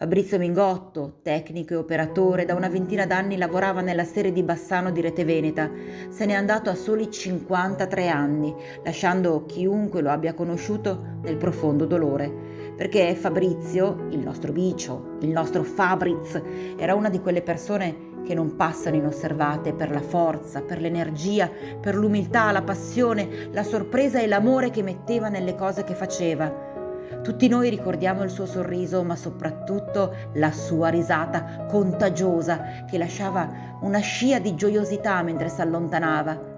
Fabrizio Mingotto, tecnico e operatore, da una ventina d'anni lavorava nella serie di Bassano di Rete Veneta. Se n'è andato a soli 53 anni, lasciando chiunque lo abbia conosciuto nel profondo dolore. Perché Fabrizio, il nostro Bicio, il nostro Fabriz, era una di quelle persone che non passano inosservate per la forza, per l'energia, per l'umiltà, la passione, la sorpresa e l'amore che metteva nelle cose che faceva. Tutti noi ricordiamo il suo sorriso, ma soprattutto la sua risata contagiosa che lasciava una scia di gioiosità mentre si allontanava.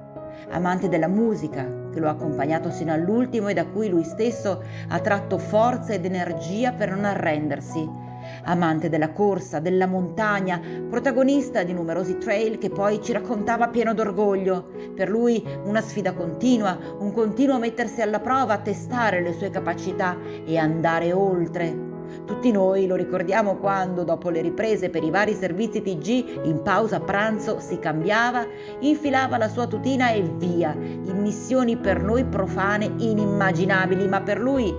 Amante della musica, che lo ha accompagnato sino all'ultimo e da cui lui stesso ha tratto forza ed energia per non arrendersi. Amante della corsa, della montagna, protagonista di numerosi trail che poi ci raccontava pieno d'orgoglio. Per lui una sfida continua, un continuo mettersi alla prova, testare le sue capacità e andare oltre. Tutti noi lo ricordiamo quando, dopo le riprese per i vari servizi TG, in pausa pranzo si cambiava, infilava la sua tutina e via, in missioni per noi profane inimmaginabili, ma per lui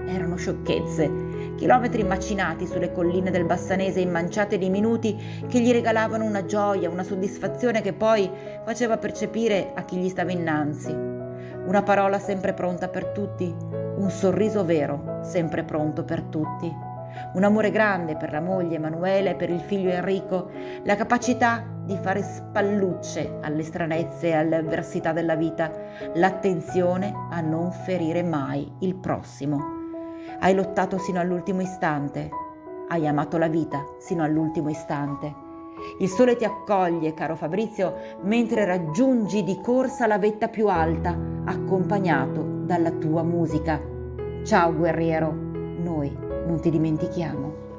erano sciocchezze. Chilometri macinati sulle colline del Bassanese immanciate di minuti che gli regalavano una gioia, una soddisfazione che poi faceva percepire a chi gli stava innanzi. Una parola sempre pronta per tutti, un sorriso vero sempre pronto per tutti. Un amore grande per la moglie Emanuela e per il figlio Enrico, la capacità di fare spallucce alle stranezze e alle avversità della vita, l'attenzione a non ferire mai il prossimo. Hai lottato sino all'ultimo istante, hai amato la vita sino all'ultimo istante. Il sole ti accoglie, caro Fabrizio, mentre raggiungi di corsa la vetta più alta, accompagnato dalla tua musica. Ciao guerriero, noi non ti dimentichiamo.